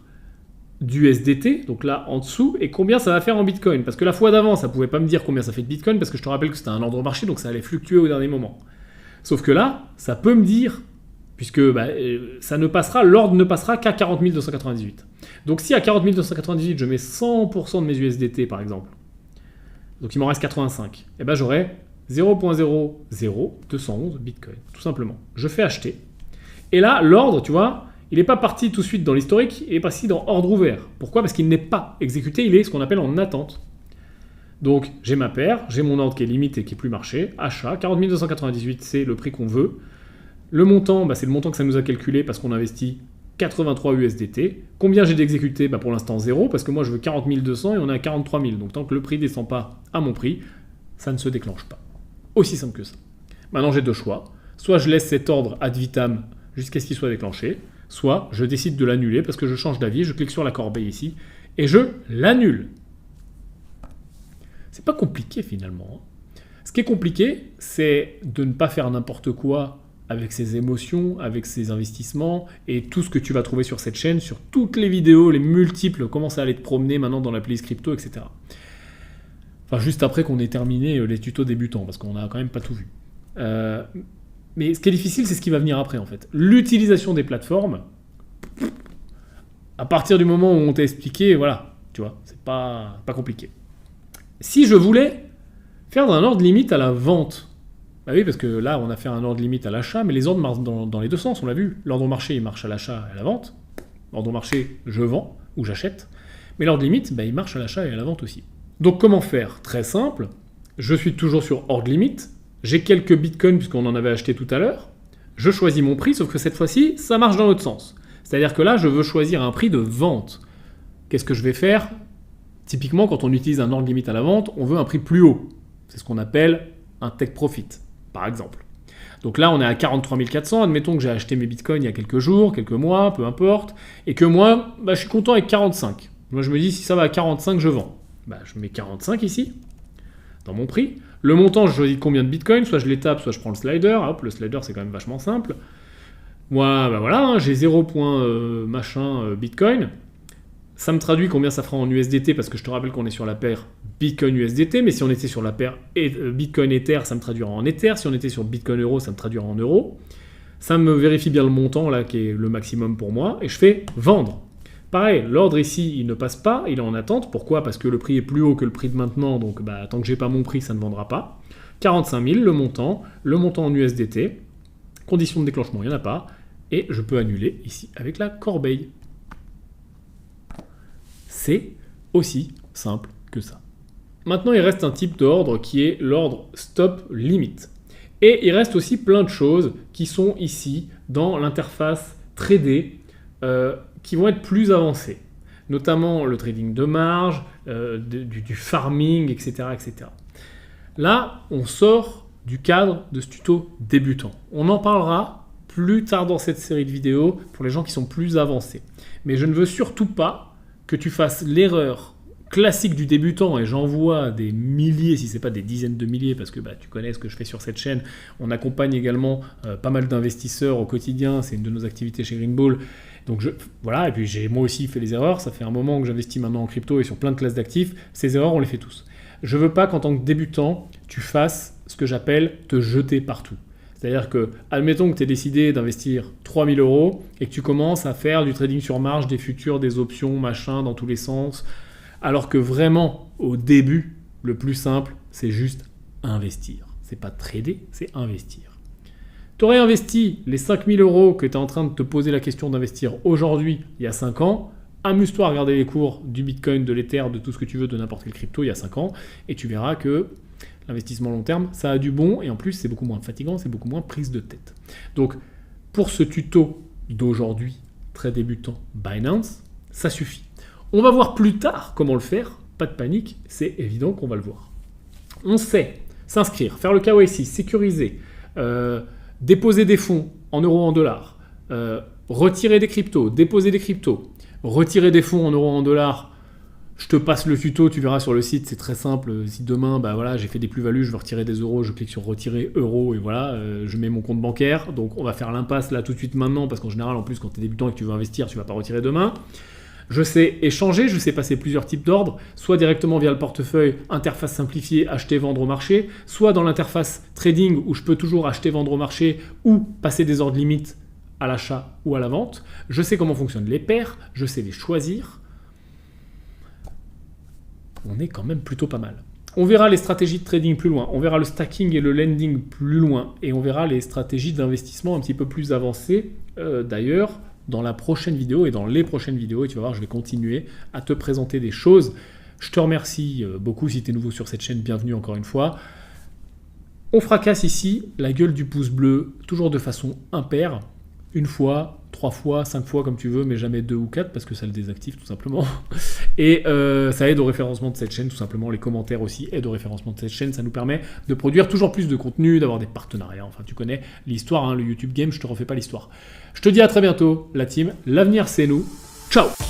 d'USDT, donc là en dessous, et combien ça va faire en Bitcoin. Parce que la fois d'avant, ça ne pouvait pas me dire combien ça fait de Bitcoin, parce que je te rappelle que c'était un ordre marché, donc ça allait fluctuer au dernier moment. Sauf que là, ça peut me dire, puisque ça ne passera, l'ordre ne passera qu'à 40 298. Donc si à 40 298, je mets 100% de mes USDT par exemple, donc il m'en reste 85, et ben j'aurai 0.00211 Bitcoin, tout simplement. Je fais acheter. Et là, l'ordre, tu vois, il n'est pas parti tout de suite dans l'historique, il est parti dans ordre ouvert. Pourquoi? Parce qu'il n'est pas exécuté, il est ce qu'on appelle en attente. Donc j'ai ma paire, j'ai mon ordre qui est limité, qui est plus marché, achat, 40 298, c'est le prix qu'on veut. Le montant, c'est le montant que ça nous a calculé parce qu'on investit 83 USDT. Combien j'ai d'exécuté? Pour l'instant 0, parce que moi je veux 40 200 et on est à 43 000. Donc tant que le prix ne descend pas à mon prix, ça ne se déclenche pas. Aussi simple que ça. Maintenant j'ai deux choix. Soit je laisse cet ordre ad vitam jusqu'à ce qu'il soit déclenché, soit je décide de l'annuler parce que je change d'avis, je clique sur la corbeille ici et je l'annule. C'est pas compliqué finalement. Ce qui est compliqué, c'est de ne pas faire n'importe quoi avec ses émotions, avec ses investissements et tout ce que tu vas trouver sur cette chaîne, sur toutes les vidéos, les multiples, comment ça allait te promener maintenant dans la playlist crypto, etc. Enfin, juste après qu'on ait terminé les tutos débutants, parce qu'on n'a quand même pas tout vu. Mais ce qui est difficile, c'est ce qui va venir après, en fait. L'utilisation des plateformes, à partir du moment où on t'a expliqué, voilà, tu vois, c'est pas compliqué. Si je voulais faire d'un ordre limite à la vente, oui, parce que là, on a fait un ordre limite à l'achat, mais les ordres marchent dans les deux sens, on l'a vu. L'ordre marché, il marche à l'achat et à la vente. L'ordre marché, je vends ou j'achète. Mais l'ordre limite, il marche à l'achat et à la vente aussi. Donc comment faire? Très simple. Je suis toujours sur ordre limite. J'ai quelques bitcoins puisqu'on en avait acheté tout à l'heure. Je choisis mon prix, sauf que cette fois-ci, ça marche dans l'autre sens. C'est-à-dire que là, je veux choisir un prix de vente. Qu'est-ce que je vais faire? Typiquement, quand on utilise un ordre limite à la vente, on veut un prix plus haut. C'est ce qu'on appelle un take profit, par exemple. Donc là, on est à 43 400. Admettons que j'ai acheté mes bitcoins il y a quelques jours, quelques mois, peu importe. Et que moi, je suis content avec 45. Moi, je me dis, si ça va à 45, je vends. Je mets 45 ici, dans mon prix. Le montant, je choisis combien de bitcoins. Soit je les tape, soit je prends le slider. Hop, le slider, c'est quand même vachement simple. Moi, voilà, j'ai 0. Machin bitcoin. Ça me traduit combien ça fera en USDT, parce que je te rappelle qu'on est sur la paire Bitcoin-USDT, mais si on était sur la paire Bitcoin-Ether, ça me traduira en Ether. Si on était sur Bitcoin-Euro, ça me traduira en euros. Ça me vérifie bien le montant, là, qui est le maximum pour moi, et je fais vendre. Pareil, l'ordre ici, il ne passe pas, il est en attente. Pourquoi? Parce que le prix est plus haut que le prix de maintenant, donc tant que j'ai pas mon prix, ça ne vendra pas. 45 000, le montant en USDT. Condition de déclenchement, il n'y en a pas. Et je peux annuler ici avec la corbeille. C'est aussi simple que ça. Maintenant, il reste un type d'ordre qui est l'ordre stop limit. Et il reste aussi plein de choses qui sont ici dans l'interface tradée qui vont être plus avancées. Notamment le trading de marge, du farming, etc., etc. Là, on sort du cadre de ce tuto débutant. On en parlera plus tard dans cette série de vidéos pour les gens qui sont plus avancés. Mais je ne veux surtout pas que tu fasses l'erreur classique du débutant, et j'en vois des milliers, si ce n'est pas des dizaines de milliers, parce que tu connais ce que je fais sur cette chaîne. On accompagne également pas mal d'investisseurs au quotidien, c'est une de nos activités chez Greenball. Donc voilà, et puis j'ai moi aussi fait les erreurs, ça fait un moment que j'investis maintenant en crypto et sur plein de classes d'actifs, ces erreurs on les fait tous. Je veux pas qu'en tant que débutant, tu fasses ce que j'appelle te jeter partout. C'est-à-dire que, admettons que tu aies décidé d'investir 3 000 € et que tu commences à faire du trading sur marge, des futurs, des options, machin, dans tous les sens, alors que vraiment, au début, le plus simple, c'est juste investir. C'est pas trader, c'est investir. Tu aurais investi les 5 000 € que tu es en train de te poser la question d'investir aujourd'hui, il y a 5 ans, amuse-toi à regarder les cours du Bitcoin, de l'Ether, de tout ce que tu veux, de n'importe quel crypto il y a 5 ans, et tu verras que l'investissement long terme, ça a du bon, et en plus, c'est beaucoup moins fatigant, c'est beaucoup moins prise de tête. Donc, pour ce tuto d'aujourd'hui, très débutant, Binance, ça suffit. On va voir plus tard comment le faire, pas de panique, c'est évident qu'on va le voir. On sait s'inscrire, faire le KYC, sécuriser, déposer des fonds en euros, en dollars, retirer des cryptos, déposer des cryptos, retirer des fonds en euros, en dollars. Je te passe le tuto, tu verras sur le site, c'est très simple. Si demain, j'ai fait des plus-values, je veux retirer des euros, je clique sur retirer euros et voilà, je mets mon compte bancaire. Donc on va faire l'impasse là tout de suite maintenant parce qu'en général, en plus, quand tu es débutant et que tu veux investir, tu ne vas pas retirer demain. Je sais échanger, je sais passer plusieurs types d'ordres, soit directement via le portefeuille, interface simplifiée, acheter, vendre au marché, soit dans l'interface trading où je peux toujours acheter, vendre au marché ou passer des ordres limites à l'achat ou à la vente. Je sais comment fonctionnent les paires, je sais les choisir. On est quand même plutôt pas mal. On verra les stratégies de trading plus loin, on verra le stacking et le lending plus loin, et on verra les stratégies d'investissement un petit peu plus avancées d'ailleurs dans la prochaine vidéo et dans les prochaines vidéos, et tu vas voir, je vais continuer à te présenter des choses. Je te remercie beaucoup si tu es nouveau sur cette chaîne, bienvenue encore une fois. On fracasse ici la gueule du pouce bleu, toujours de façon impaire, une fois, 3 fois, 5 fois comme tu veux, mais jamais 2 ou 4 parce que ça le désactive tout simplement. Et ça aide au référencement de cette chaîne, tout simplement. Les commentaires aussi aident au référencement de cette chaîne. Ça nous permet de produire toujours plus de contenu, d'avoir des partenariats. Enfin, tu connais l'histoire, hein, le YouTube Game, je te refais pas l'histoire. Je te dis à très bientôt, la team. L'avenir, c'est nous. Ciao!